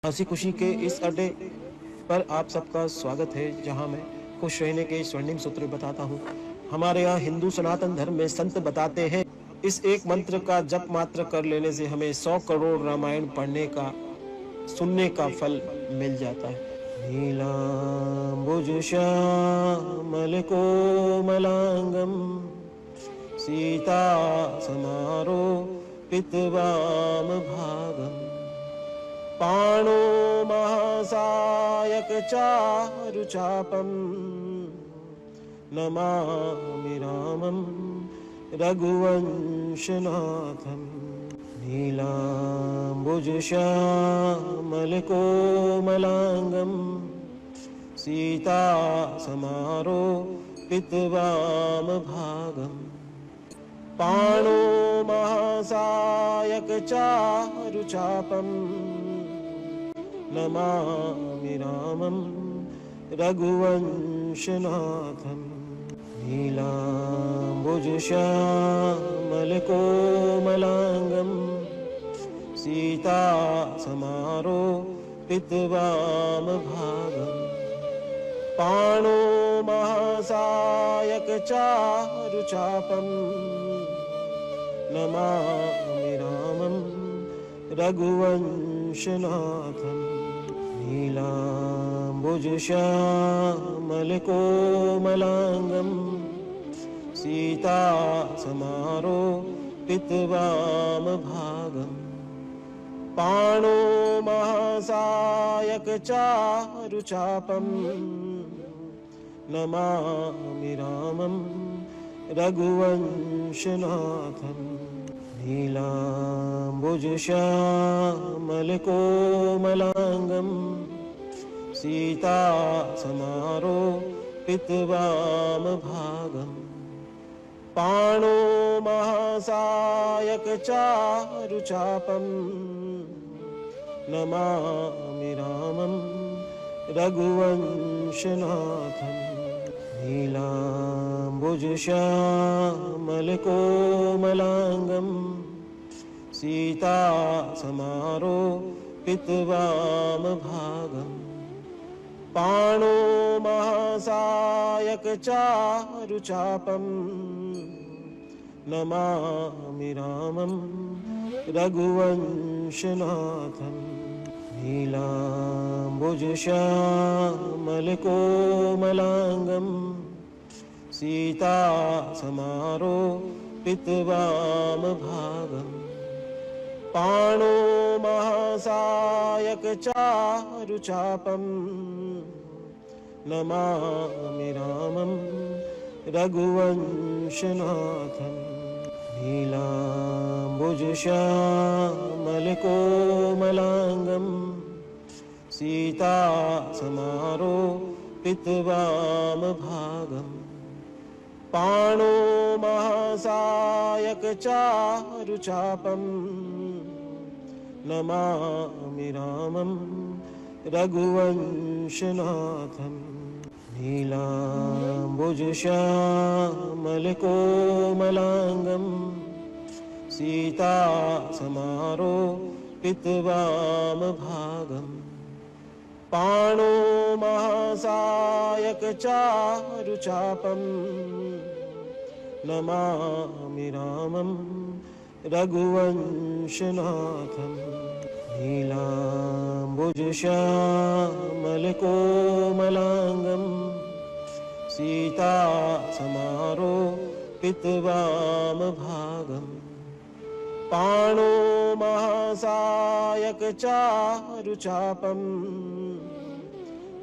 हंसी खुशी के इस अड्डे पर आप सबका स्वागत है, जहां मैं खुश रहने के स्वर्णिम सूत्र बताता हूं। हमारे यहाँ हिंदू सनातन धर्म में संत बताते हैं, इस एक मंत्र का जप मात्र कर लेने से हमें 100 करोड़ रामायण पढ़ने का सुनने का फल मिल जाता है। नीलांबुज श्यामल कोमलांगम सीता समारो पितवाम भागम पाणो महासायक चारुचापम नमामि रामं रघुवंशनाथं। नीलांबुज श्यामल कोमलांगम सीता समारो पितवाम भागम पाणो महासायक चारुचापम नमामि रामं रघुवंशनाथं। नीलांबुज श्यामल कोमलांगम सीता समारो पितवाम भागम पाणो महासायक चारुचापम नमामि रामं रघुवंशनाथं। नीलांबुज श्यामल कोमलांगम सीता समारो पितवाम भागम पाणो महासायक चारुचापम नमामि रामं रघुवंशनाथं। नीलांबुज श्यामल कोमलांगम सीता समारो पितवाम भागम पाणो महासायक चारुचापम नमामि रामं रघुवंशनाथं। नीलांबुज श्यामल कोमलांगम सीता समारो पितवाम भागम पाणो महासायक चारुचापम नमामि रामं रघुवंशनाथं। नीलांबुज श्यामल कोमलांगम सीता समारो पितवाम भागम पाणो महासायक चारुचापम नमामि रामं रघुवंशनाथं। नीलांबुज श्यामल कोमलांगम सीता समारो पितवाम भागम पाणो महासायक चारुचापम नमामि रामं रघुवंशनाथं। नीलांबुज श्यामल कोमलांगम सीता समारो पितवाम भागम पाणो महासायक चारुचापम नमामि रामं रघुवंशनाथं। नीलांबुज श्यामल कोमलांगम सीता समारो पितवाम भागम पाणो महासायक चारुचापम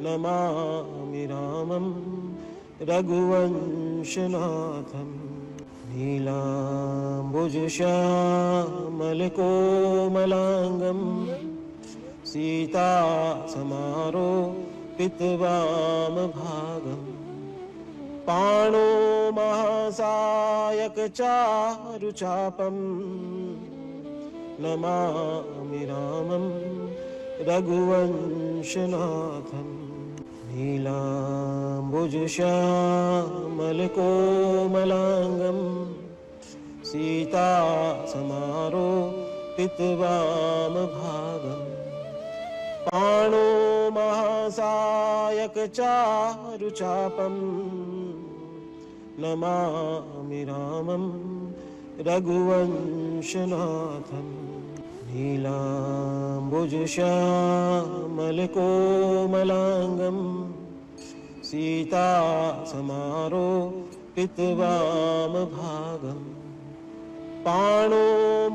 नमामि रामं रघुवंशनाथं। नीलांबुज श्यामल कोमलांगम सीता समारो पितवाम भागम पाणो महासायक चारुचापम नमामि रामं रघुवंशनाथं। नीलांबुज श्यामल कोमलांगम सीता समारो पितवाम भागम पाणो महासायक चारुचापम् नमामि रामं रघुवंशनाथम् नीलाम्बुजश्यामलकोमलाङ्गं सीतासमारोपितवामभागम् पाणो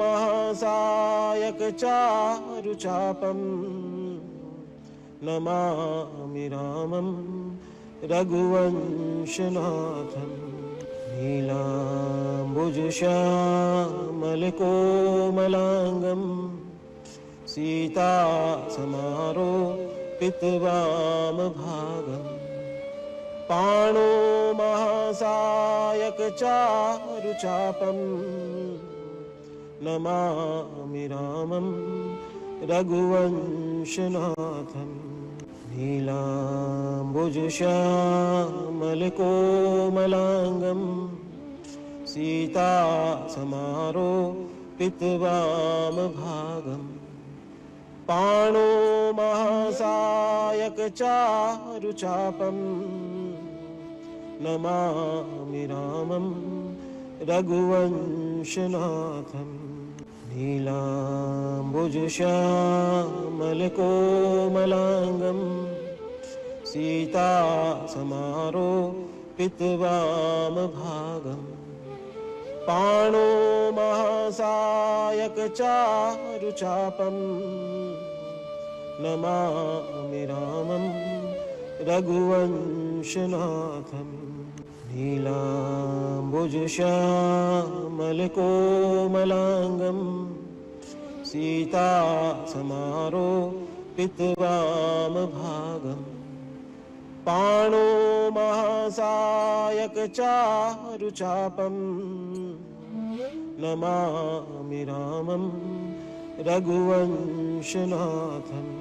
महासायक चारुचापम् नमामि रामं रघुवंशनाथम् नीलाम्बुजश्यामलकोमलाङ्गं सीतासमारोपितवामभागम् पाणो महासायक चारुचापम् नमामि रामं रघुवंशनाथम् नीलाम्बुजश्यामलकोमलाङ्गं सीतासमारोपितवामभागम् पाणो महासायक चारुचापम् नमामि रामं रघुवंशनाथम् नीलाम्बुजश्यामलकोमलाङ्गं सीतासमारोपितवामभागम् पाणो महासायक चारुचापम् नमामि रामं रघुवंशनाथम् नीलाम्बुजश्यामलकोमलाङ्गं सीतासमारोपितवामभागम् पाणो महासायक चारुचापम् नमामि रामं रघुवंशनाथम्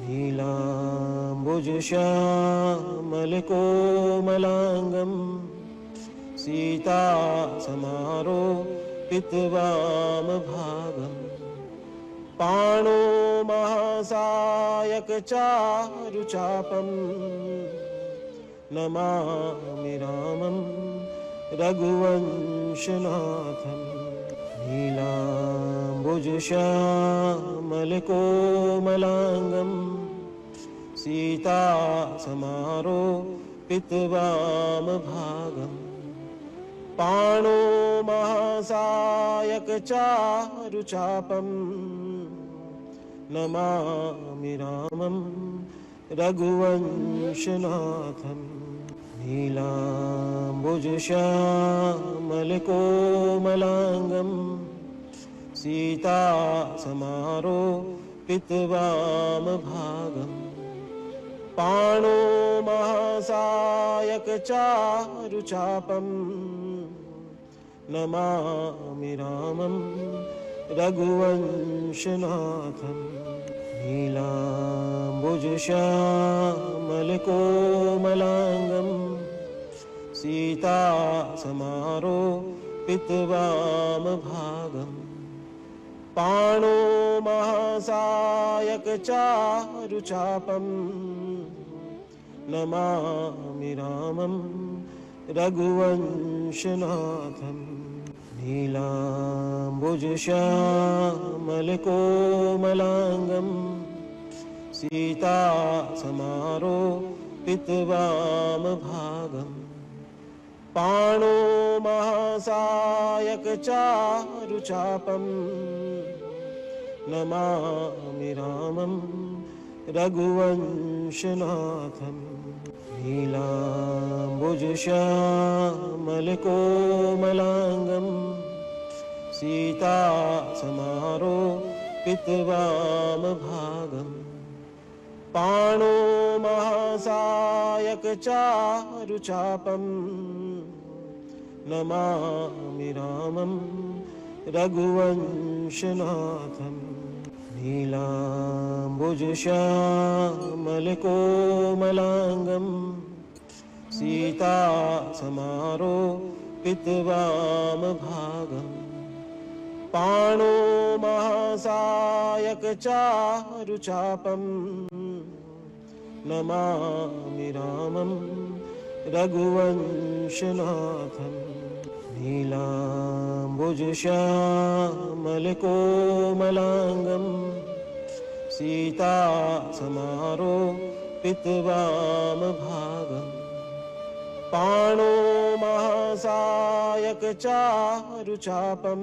नीलाम्बुजश्यामलकोमलाङ्गं सीतासमारोपितवामभागम् पाणो महासायक चारुचापम् नमामि रामं रघुवंशनाथम् नीलाम्बुजश्यामलकोमलाङ्गं सीतासमारोपितवामभागम् पाणो महासायक चारुचापम् नमामि रामं रघुवंशनाथम् नीलाम्बुजश्यामलकोमलाङ्गं सीतासमारोपितवामभागम् पाणो महासायक चारुचापम् नमामि रामं रघुवंशनाथम् नीलाम्बुजश्यामलकोमलाङ्गं सीतासमारोपितवामभागम् पाणो महासायक चारुचापम् नमामि रामं रघुवंशनाथम् नीलाम्बुजश्यामलकोमलाङ्गं सीतासमारोपितवामभागम् पाणो महासायक चारुचापम् नमामि रामं रघुवंशनाथम् नीलाम्बुजश्यामलकोमलाङ्गं सीतासमारोपितवामभागम् पाणो महासायक चारुचापम् नमामि रामं रघुवंशनाथम् नीलाम्बुजश्यामलकोमलाङ्गं सीतासमारोपितवामभागम् पाणो महासायक चारुचापं नमामि रामं रघुवंशनाथम् नीलाम्बुजश्यामलकोमलाङ्गं सीतासमारोपितवामभागम् पाणो महासायक चारुचापं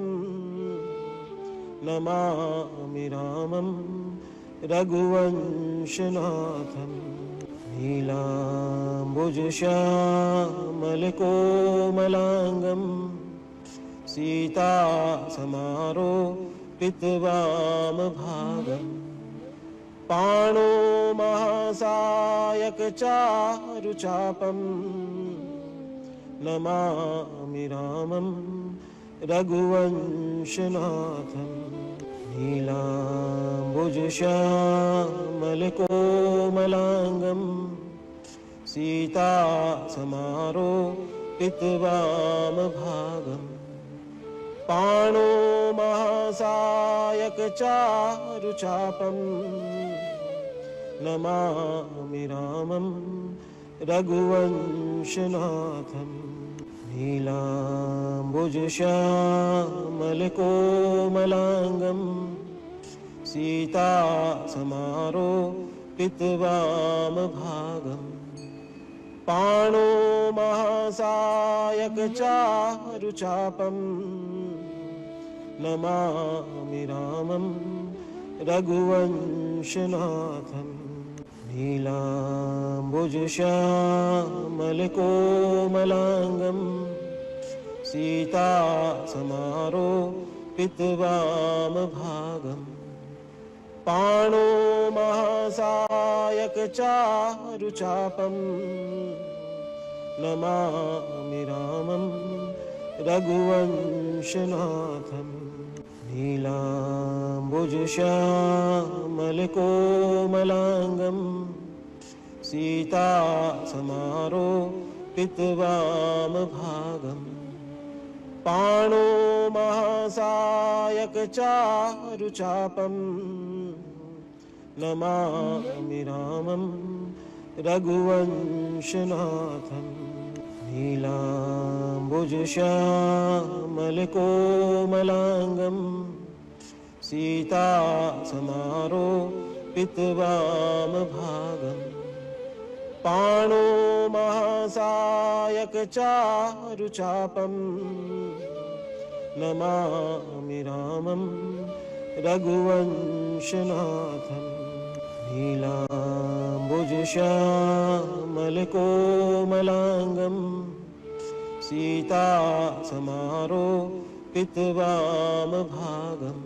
नमामि रामं रघुवंशनाथम् नीलाम्बुजश्यामलकोमलाङ्गं सीतासमारोपितवामभागम् पाणो महासायक चारुचापं नमामि रामं रघुवंशनाथम् नीलाम्बुजश्यामलकोमलाङ्गं सीतासमारोपितवामभागम् पाणो महासायक चारुचापं नमामि रामं रघुवंशनाथम् नीलाम्बुजश्यामलकोमलाङ्गं सीतासमारोपितवामभागम् पाणो महासायक चारुचापं नमामि रामं रघुवंशनाथम् नीलाम्बुजश्यामलकोमलाङ्गं सीतासमारोपितवामभागम् पाणो महासायक चारुचापं नमामि रामं रघुवंशनाथम् नीलाम्बुजश्यामलकोमलाङ्गं सीतासमारोपितवामभागम् पाणो महासायक चारुचापं नमामि रामं रघुवंशनाथम् नीलाम्बुजश्यामलकोमलाङ्गं सीतासमारोपितवामभागम् पाणो महासायक चारुचापं नमामि रामं रघुवंशनाथम् नीलाम्बुजश्यामलकोमलाङ्गं सीतासमारोपितवामभागम्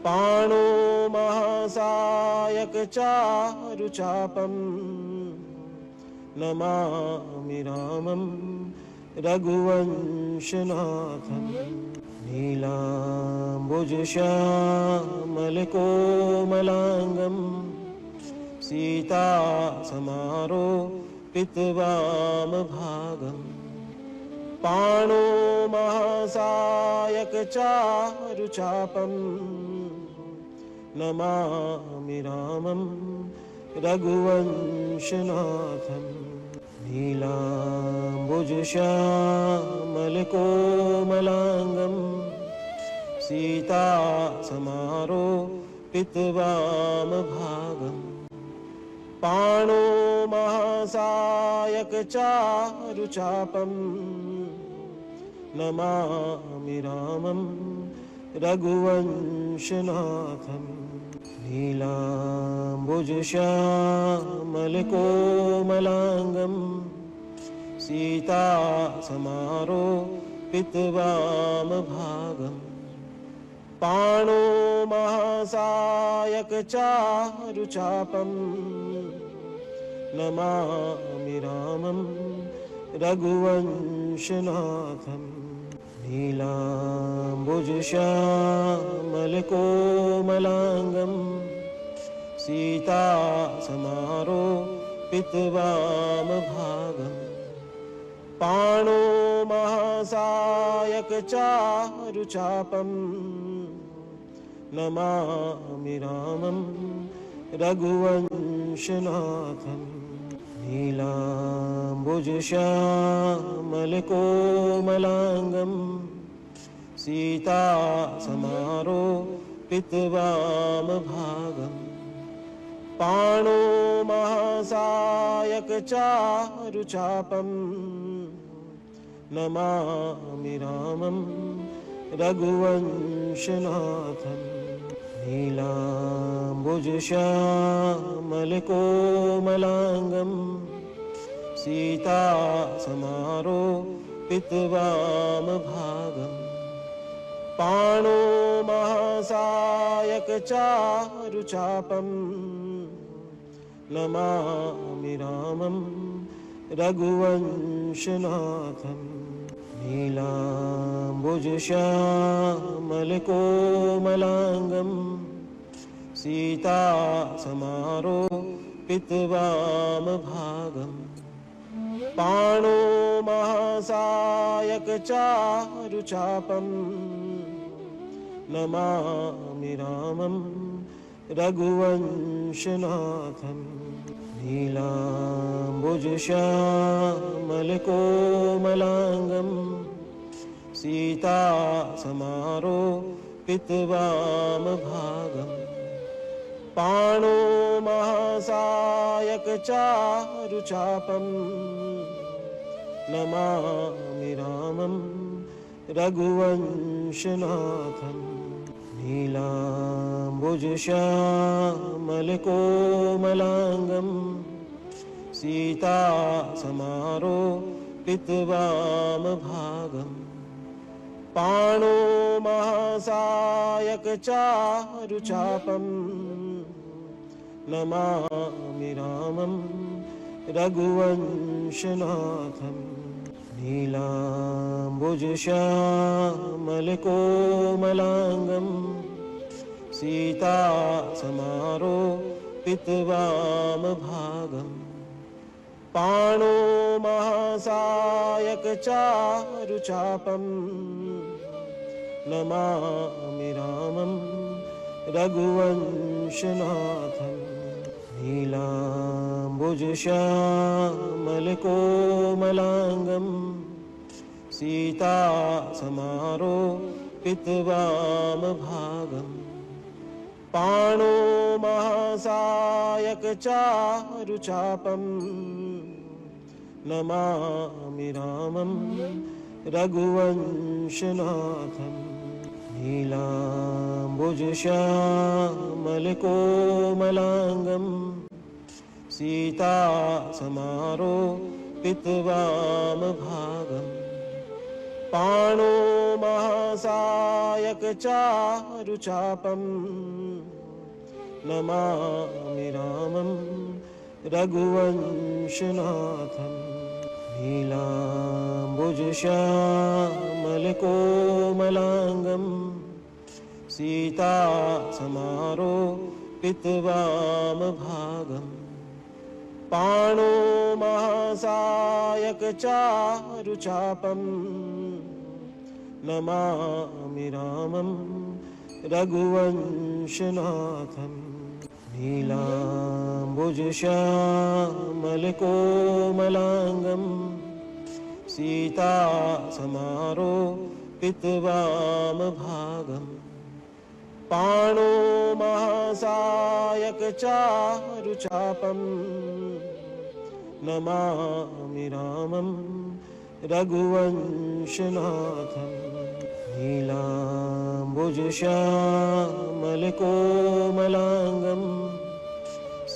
पाणो महासायक चारुचापं नमामि रामं रघुवंशनाथम् नीलाम्बुजश्यामलकोमलाङ्गं सीतासमारोपितवामभागम् पाणो महासायक चारुचापं नमामि रामं रघुवंशनाथम् नीलाम्बुजश्यामलकोमलाङ्गं सीतासमारोपितवामभागम् पाणो महासायक चारुचापं नमामि रामं रघुवंशनाथम् नीलाम्बुजश्यामलकोमलाङ्गं सीतासमारोपितवामभागम् पाणो महासायक चारुचापं नमामि रामं रघुवंशनाथम् नीलाम्बुजश्यामलकोमलाङ्गं सीतासमारोपितवामभागम् पाणो महासायक चारुचापं नमामि रामं रघुवंशनाथं नीलाम्बुजश्यामलकोमलाङ्गं सीतासमारोपितवामभागम् पाणो महासायक चारुचापं नमामि रामं रघुवंशनाथं नीलाम्बुजश्यामलकोमलाङ्गं सीतासमारोपितवामभागम् पाणो महासायक चारुचापं नमामि रामं रघुवंशनाथं नीलाम्बुजश्यामलकोमलाङ्गं सीतासमारोपितवामभागम् पाणो महासायक चारुचापं नमामि रामं रघुवंशनाथं नीलाम्बुजश्यामलकोमलाङ्गं सीतासमारोपितवामभागम् पाणो महासायक चारुचापं नमामि रामं रघुवंशनाथं नीलाम्बुजश्यामलकोमलाङ्गं सीतासमारोपितवामभागम् पाणो महासायक चारुचापं नमामि रामं रघुवंशनाथं नीलाम्बुजश्यामलकोमलाङ्गं सीतासमारोपितवामभागम् पाणो महासायक चारुचापं नमामि रामं रघुवंशनाथं नीलाम्बुजश्यामलकोमलाङ्गं सीतासमारोपितवामभागम् पाणो महासायक चारुचापं नमामि रामं रघुवंशनाथं नीलाम्बुजश्यामलकोमलाङ्गं सीतासमारोपितवामभागम् पाणो महासायक चारुचापं नमामि रामं रघुवंशनाथं नीलाम्बुजश्यामलकोमलाङ्गं सीतासमारोपितवामभागम् पाणो महासायक चारुचापं नमामि रामं रघुवंशनाथं नीलाम्बुजश्यामलकोमलाङ्गं सीतासमारोपितवामभागम् पाणो महासायक चारुचापं नमामि रामं रघुवंशनाथं नीलाम्बुजश्यामलकोमलाङ्गं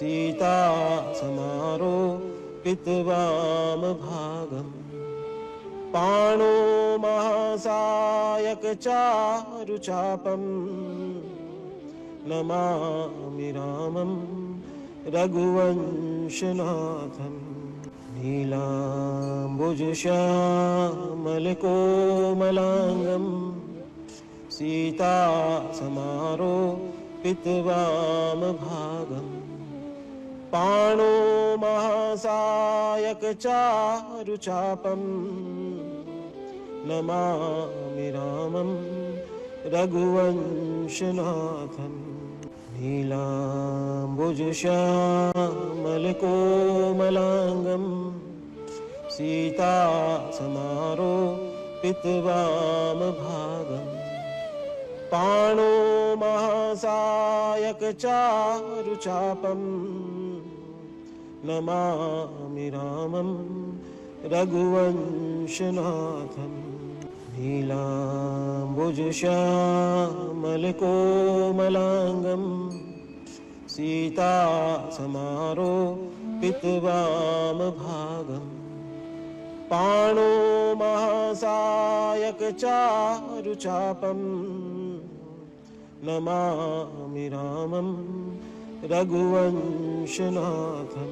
सीतासमारोपितवामभागम् पाणो महासायक चारुचापं नमामि रामं रघुवंशनाथं नीलाम्बुजश्यामलकोमलाङ्गं सीतासमारोपितवामभागम् पाणो महासायकचारुचापं नमामि रामं रघुवंशनाथं नीलाम्बुजश्यामलकोमलाङ्गं सीतासमारोपितवामभागम् पाणो महासायकचारुचापं नमामि रामं रघुवंशनाथं नीलाम्बुजश्यामलकोमलाङ्गं सीतासमारोपितवामभागम् पाणो महासायकचारुचापं नमामि रामं रघुवंशनाथं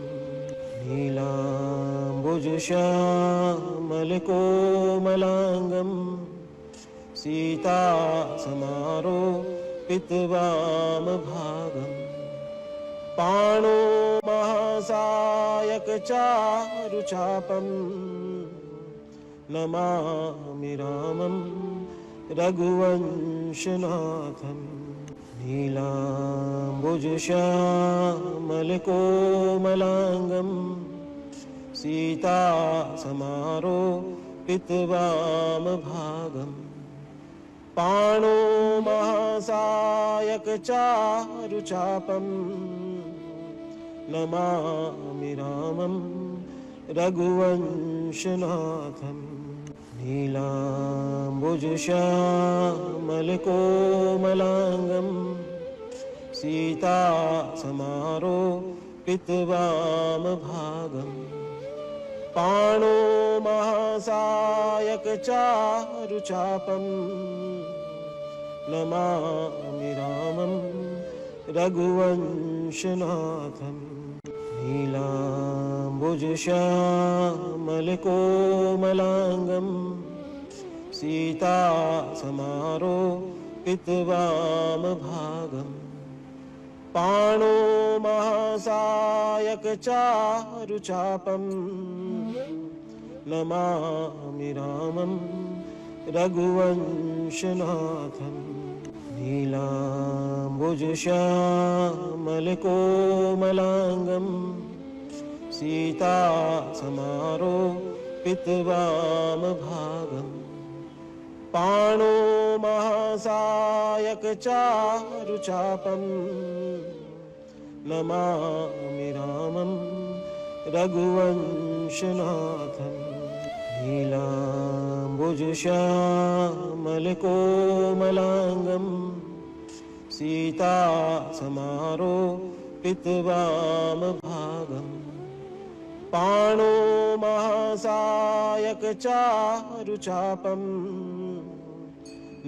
नीलाम्बुजश्यामलकोमलाङ्गं सीतासमारोपितवामभागम् पाणो महासायकचारुचापं नमामि रामं रघुवंशनाथं नीलाम्बुजश्यामलकोमलाङ्गं सीतासमारोपितवामभागम् पाणो महासायकचारुचापं नमामि रामं रघुवंशनाथं नीलाम्बुजश्यामलकोमलाङ्गं सीतासमारोपितवामभागम् पाणो महासायकचारुचापं नमामि रामं रघुवंशनाथं नीलाम्बुजश्यामलकोमलाङ्गं सीतासमारोपितवामभागम् पाणो महासायकचारुचापं नमामि रामं रघुवंशनाथं नीलाम्बुजश्यामलकोमलाङ्गं सीतासमारोपितवामभागम् पाणो महासायकचारुचापं नमामि रामं रघुवंशनाथं नीलाम्बुजश्यामलकोमलाङ्गं सीतासमारोपितवामभागम् पाणो महासायकचारुचापं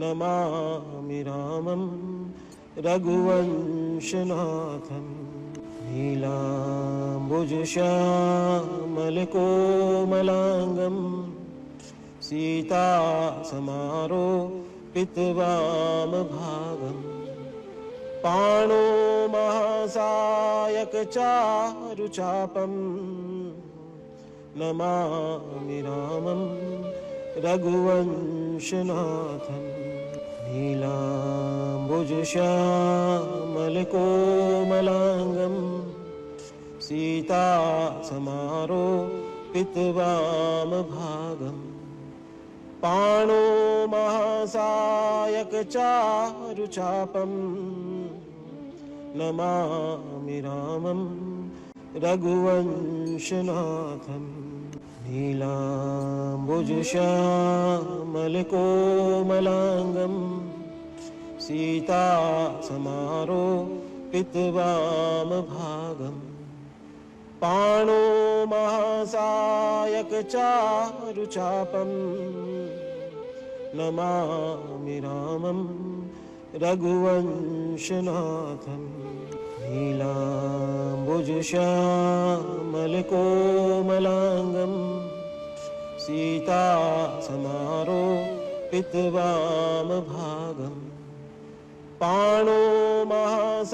नमामि रामं रघुवंशनाथं नीलाम्बुजश्यामलकोमलाङ्गं सीतासमारोपितवामभागम् पाणो महासायकचारुचापं नमामि रामं रघुवंशनाथं नीलाम्बुजश्यामलकोमलाङ्गं सीतासमारोपितवामभागम् पाणो महासायकचारुचापं नमामि रामं रघुवंशनाथं नीलाम्बुजश्यामलकोमलाङ्गं सीतासमारोपितवामभागम् पाणो महासायकचारुचापं नमामि रामं रघुवंशनाथं नीलाम्बुजश्यामलकोमलाङ्गं सीतासमारोपितवामभागम् पाणो महासायकचारुचापं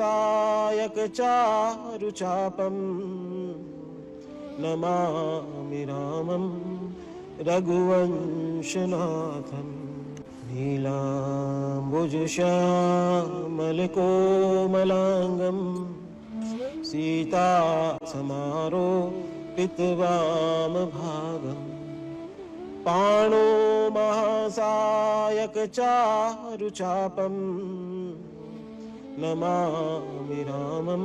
नमामि रामं रघुवंशनाथं नीलाम्बुजश्यामलकोमलाङ्गं सीतासमारोपितवामभागं पाणो महासायकचारुचापं नमामि रामं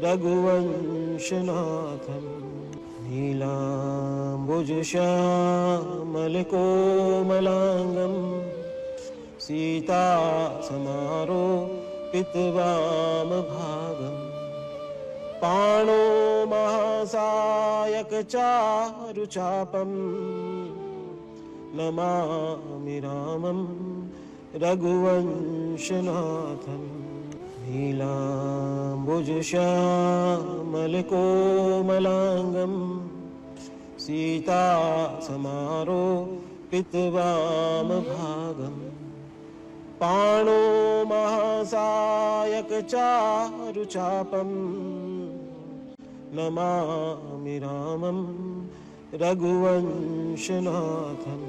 रघुवंशनाथं नीलाम्बुजश्यामलकोमलाङ्गं सीतासमारोपितवामभागं पाणो महासायकचारुचापं नमामि रामं रघुवंशनाथं नीलाम्बुजश्यामलकोमलाङ्गं सीतासमारोपितवामभागं पाणो महासायकचारुचापं नमामि रामं रघुवंशनाथं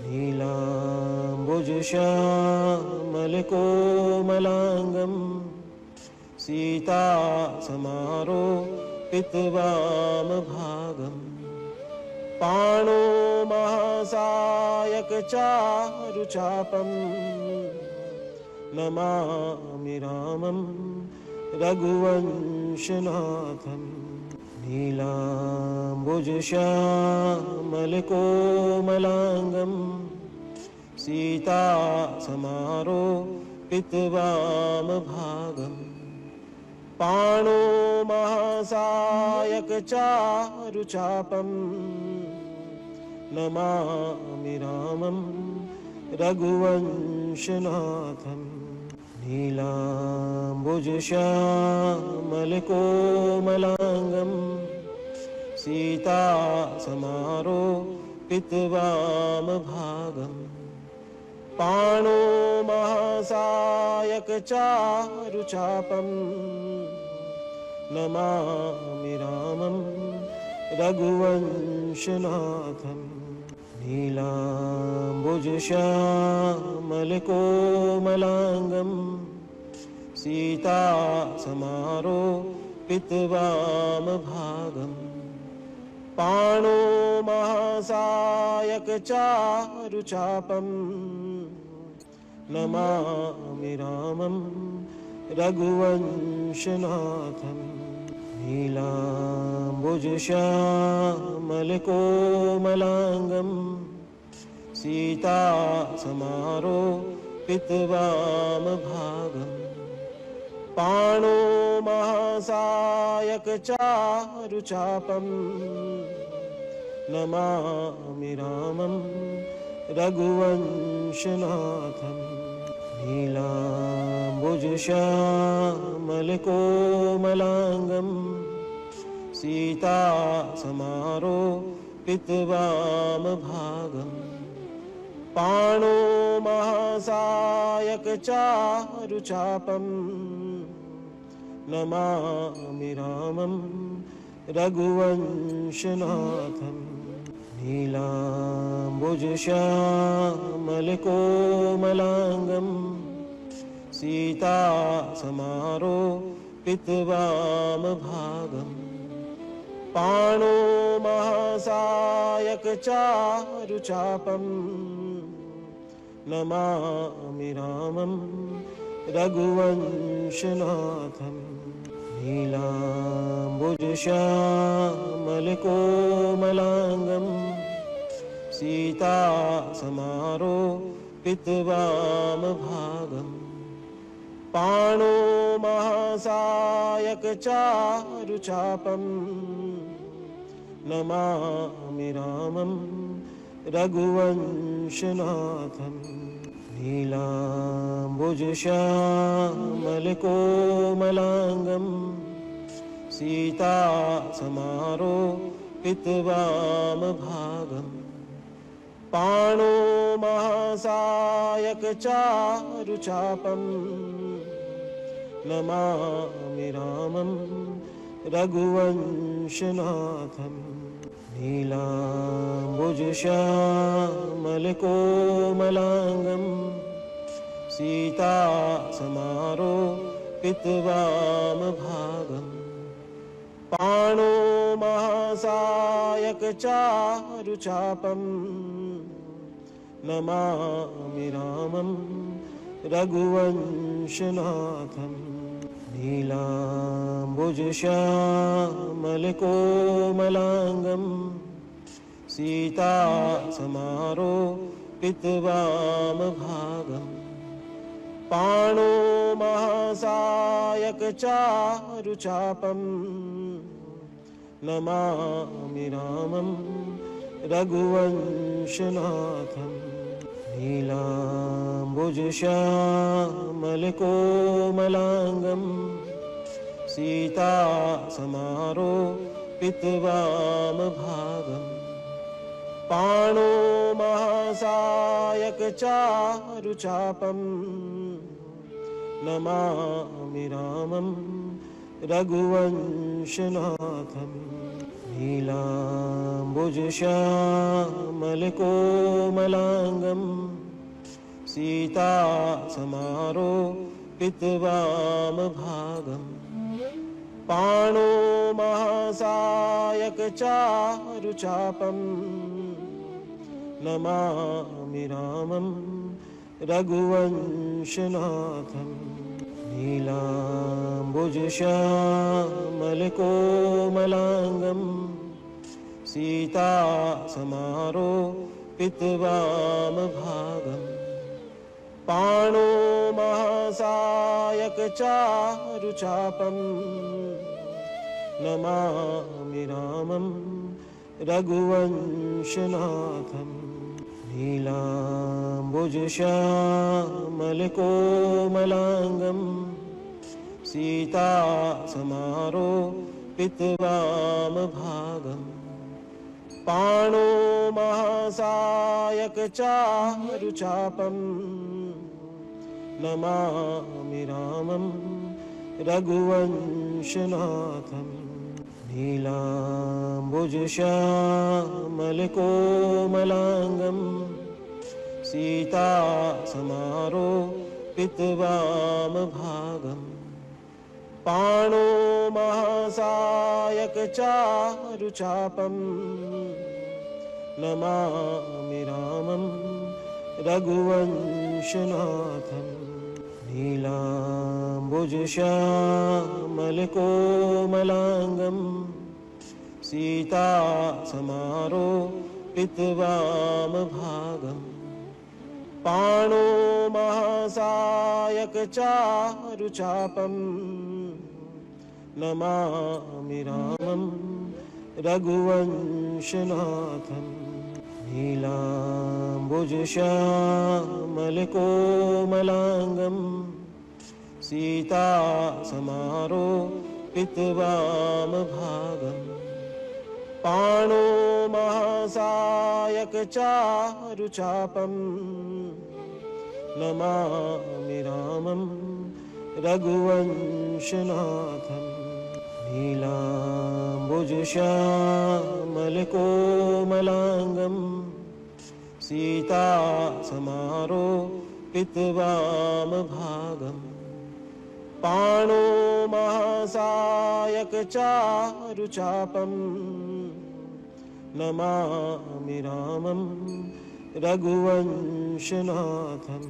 नीलाम्बुजश्यामलकोमलाङ्गं सीतासमारोपितवामभागं पाणो महासायकचारुचापं नमामि रामं रघुवंशनाथं नीलाम्बुजश्यामलकोमलाङ्गं सीतासमारोपितवामभागं पाणो महासायकचारुचापं नमामि रामं रघुवंशनाथं नीलाम्बुजश्यामलकोमलाङ्गं सीतासमारोपितवामभागं पाणो महासायकचारुचापं नमामि रामं रघुवंशनाथं नीलाम्बुजश्यामलकोमलाङ्गं सीतासमारोपितवामभागं पाणो महासायकचारुचापं नमामि रामं रघुवंशनाथं नीलाम्बुजश्यामलकोमलाङ्गं सीतासमारोपितवामभागं पाणो महासायकचारुचापं नमामि रामं रघुवंशनाथं नीलाम्बुजश्यामलकोमलाङ्गं सीतासमारोपितवामभागं पाणो महासायकचारुचापं नमामि रामं रघुवंशनाथं नीलाम्बुजश्यामलकोमलाङ्गं सीतासमारोपितवामभागं पाणो महासायकचारुचापं नमामि रामं रघुवंशनाथं नीलाम्बुजश्यामलकोमलाङ्गं सीतासमारोपितवामभागं पाणो महासायकचारुचापं नमामि रामं रघुवंशनाथं नीलाम्बुजश्यामलकोमलाङ्गं सीतासमारोपितवामभागं पाणो महासायकचारुचापं नमामि रामं रघुवंशनाथं नीलाम्बुजश्यामलकोमलाङ्गं सीतासमारोपितवामभागम् पाणो महासायकचारुचापं नमामि रामं रघुवंशनाथं नीलाम्बुजश्यामलकोमलाङ्गं सीतासमारोपितवामभागम् पाणो महासायकचारुचापं नमामि रामं रघुवंशनाथं नीलाम्बुजश्यामलकोमलाङ्गं सीतासमारोपितवामभागम् पाणो महासायकचारुचापं नमामि रामं रघुवंशनाथं नीलाम्बुजश्यामलकोमलाङ्गं सीतासमारोपितवामभागम् पाणो महासायकचारुचापं नमामि रामं रघुवंशनाथं नीलाम्बुजश्यामलकोमलाङ्गं सीतासमारोपितवामभागम् पाणो महासायकचारुचापं नमामि रामं रघुवंशनाथं नीलाम्बुजश्यामलकोमलाङ्गं सीतासमारोपितवामभागम् पाणो महासायकचारुचापं नमामि रामं रघुवंशनाथं नीलाम्बुजश्यामलकोमलाङ्गं सीतासमारोपितवामभागम् पाणो महासायकचारुचापं नमामि रामं रघुवंशनाथं नीलाम्बुजश्यामलकोमलाङ्गं सीतासमारोपितवामभागम् पाणो महासायकचारुचापं नमामि रामं रघुवंशनाथं नीलाम्बुजश्यामलकोमलाङ्गं सीतासमारोपितवामभागम् पाणो महासायकचारुचापं नमामि रामं रघुवंशनाथं नीलाम्बुजश्यामलकोमलाङ्गं सीतासमारोपितवामभागम् पाणो महासायकचारुचापं नमामि रामं रघुवंशनाथं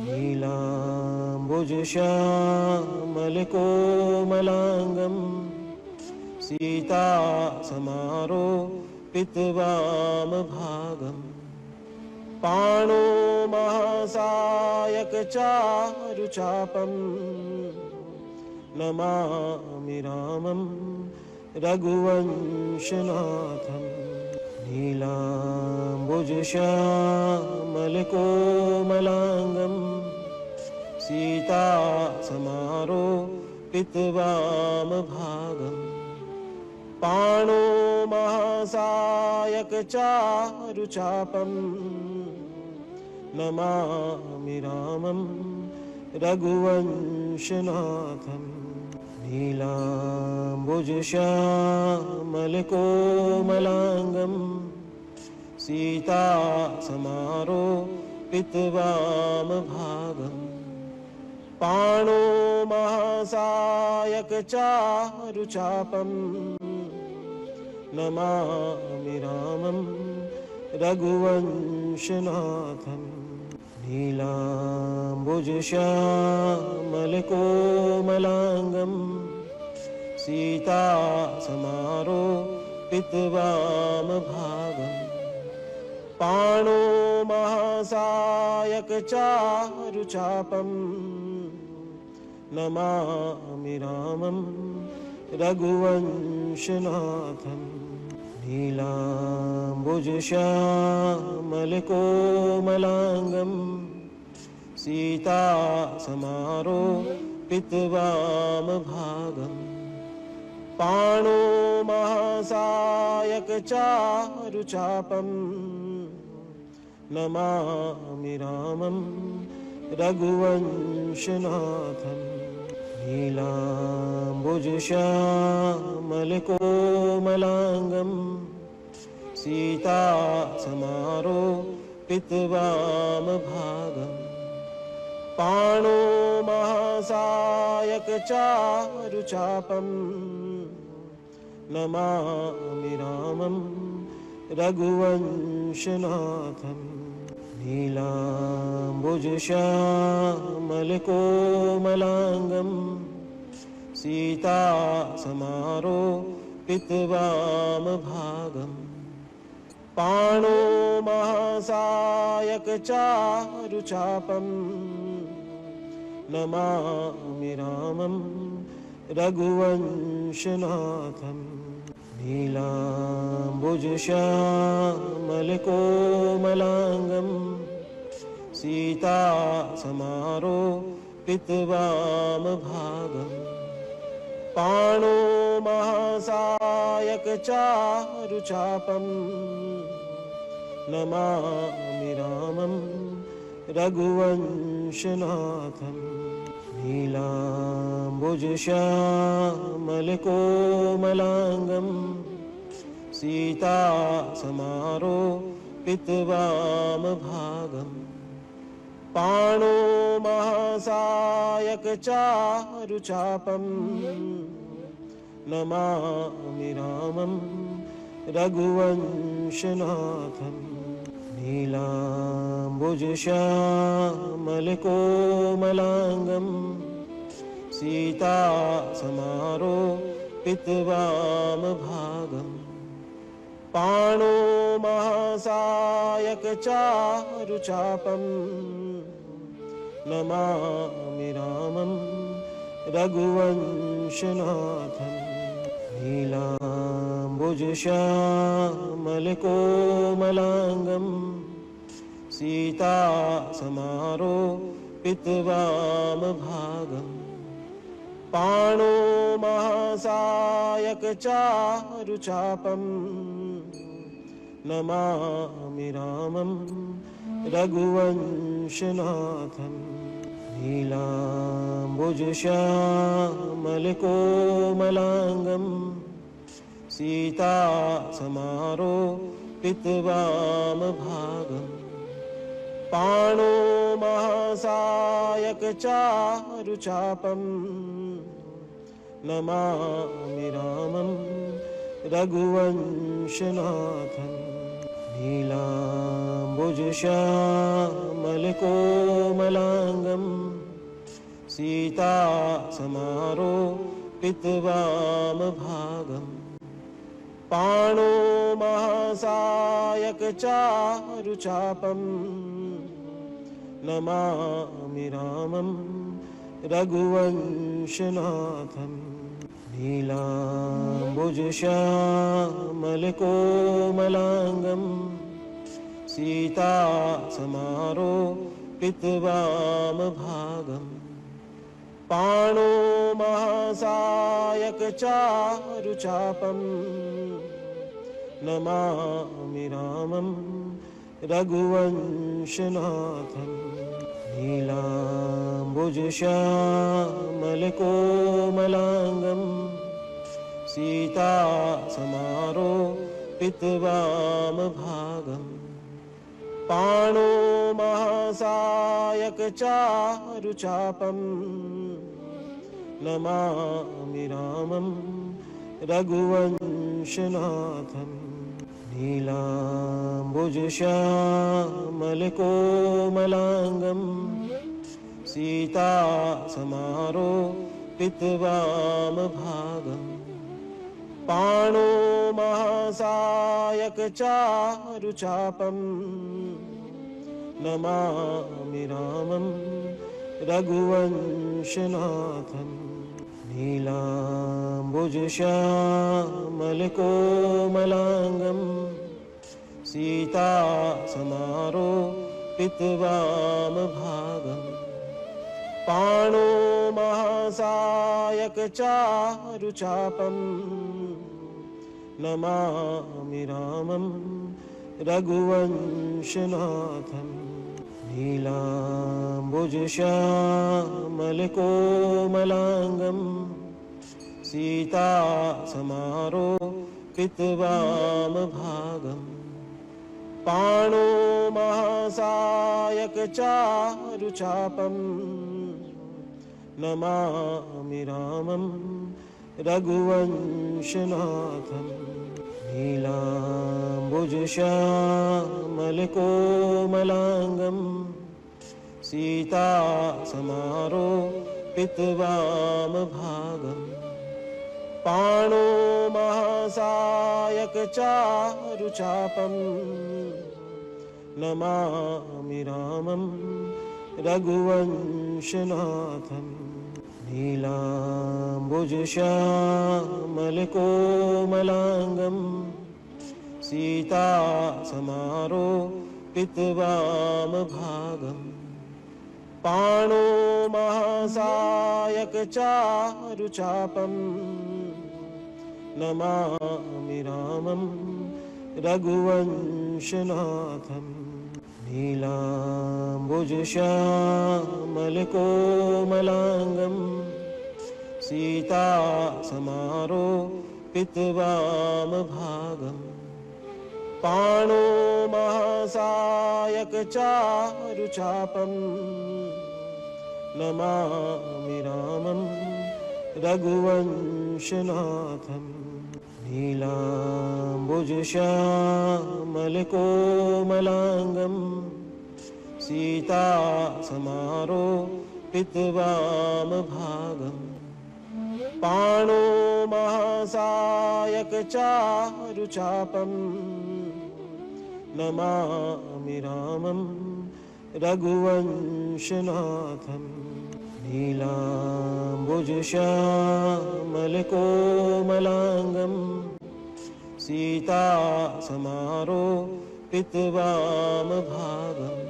नीलाम्बुजश्यामलकोमलाङ्गं सीतासमारोपितवामभागम् पाणो महासायकचारुचापं नमामि रामं रघुवंशनाथं नीलाम्बुजश्यामलकोमलाङ्गं सीतासमारोपितवामभागम् पाणो महासायकचारुचापं नमामि रामं रघुवंशनाथं नीलाम्बुजश्यामलकोमलाङ्गं सीतासमारोपितवामभागम् पाणो महासायकचारुचापं नमामि रामं रघुवंशनाथम् नीलाम्बुजश्यामलकोमलाङ्गं सीतासमारोपितवामभागम् पाणो महासायकचारुचापं नमामि रामं रघुवंशनाथम् नीलाम्बुजश्यामलकोमलाङ्गं सीतासमारोपितवामभागम् पाणो महासायकचारुचापं नमामि रामं रघुवंशनाथम् नीलाम्बुजश्यामलकोमलाङ्गं सीतासमारोपितवामभागम् पाणो महासायकचारुचापं नमामि रामं रघुवंशनाथम् नीलाम्बुजश्यामलकोमलाङ्गं सीतासमारोपितवामभागम् पाणो महासायकचारुचापं नमामि रामं रघुवंशनाथम् नीलाम्बुजश्यामलकोमलाङ्गं सीतासमारोपितवामभागम् पाणो महासायकचारुचापं नमामि रामं रघुवंशनाथम् नीलाम्बुजश्यामलकोमलाङ्गं सीतासमारोपितवामभागम् पाणो महासायकचारुचापं नमामि रामं रघुवंशनाथम् नीलाम्बुजश्यामलकोमलाङ्गं सीतासमारोपितवामभागम् पाणो महासायकचारुचापं नमामि रामं रघुवंशनाथम् नीलाम्बुजश्यामलकोमलाङ्गं सीतासमारोपितवामभागम् पाणो महासायकचारुचापं नमामि रामं रघुवंशनाथम् नीलाम्बुजश्यामलकोमलाङ्गं सीतासमारोपितवामभागम् पाणो महासायकचारुचापं नमामि रामं रघुवंशनाथम् नीलाम्बुजश्यामलकोमलाङ्गं सीतासमारोपितवामभागम् पाणो महासायकचारुचापं नमामि रामं रघुवंशनाथम् नीलाम्बुजश्यामलकोमलाङ्गं सीतासमारोपितवामभागम् पाणो महासायकचारुचापं नमामि रामं रघुवंशनाथम् नीलाम्बुजश्यामलकोमलाङ्गं सीतासमारोपितवामभागम् पाणो महासायकचारुचापं नमामि रामं रघुवंशनाथं नीलाम्बुजश्यामलकोमलाङ्गं सीतासमारोपितवामभागम् पाणो महासायकचारुचापं नमामि रामं रघुवंशनाथं नीलाम्बुजश्यामलकोमलाङ्गं सीतासमारोपितवामभागम् पाणो महासायकचारुचापं नमामि रामं रघुवंशनाथं नीलाम्बुजश्यामलकोमलाङ्गं सीतासमारोपितवामभागम् पाणो महासायकचारुचापं नमामि रामं रघुवंशनाथं नीलाम्बुजश्यामलकोमलाङ्गं सीतासमारोपितवामभागम् पाणो महासायकचारुचापं नमामि रामं रघुवंशनाथं नीलाम्बुजश्यामलकोमलाङ्गं सीतासमारोपितवामभागम् पाणो महासायकचारुचापं नमामि रामं रघुवंशनाथं नीलाम्बुजश्यामलकोमलाङ्गं सीतासमारोपितवामभागम् पाणो महासायकचारुचापं नमामि रामं रघुवंशनाथं नीलाम्बुजश्यामलकोमलाङ्गं सीतासमारोपितवामभागम् पाणो महासायकचारुचापं नमामि रामं रघुवंशनाथं नीलाम्बुजश्यामलकोमलाङ्गं सीतासमारोपितवामभागम्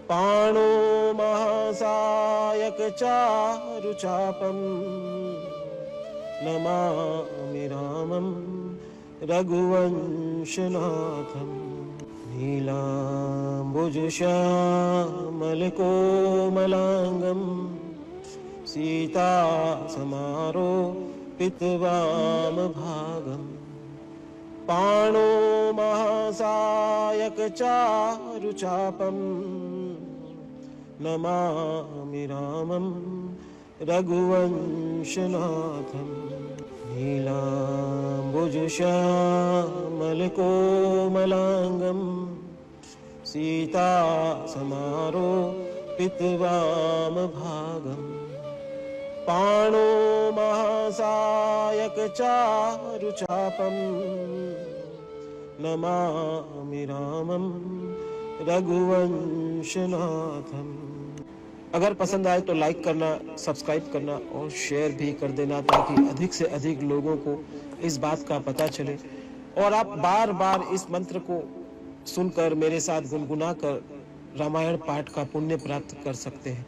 पाणो महासायकचारुचापं नमामि रामं रघुवंशनाथं नीलाम्बुजश्यामलकोमलाङ्गं सीतासमारोपितवामभागम् पाणो महासायकचारुचापं नमामि रामं रघुवंशनाथं नीलाम्बुजश्यामलकोमलाङ्गं सीतासमारोपितवामभागम् पाणो महासायकचारुचापं नमामि रामं रघुवंशनाथं। अगर पसंद आए तो लाइक करना, सब्सक्राइब करना और शेयर भी कर देना ताकि अधिक से अधिक लोगों को इस बात का पता चले और आप बार बार इस मंत्र को सुनकर मेरे साथ गुनगुना कर रामायण पाठ का पुण्य प्राप्त कर सकते हैं।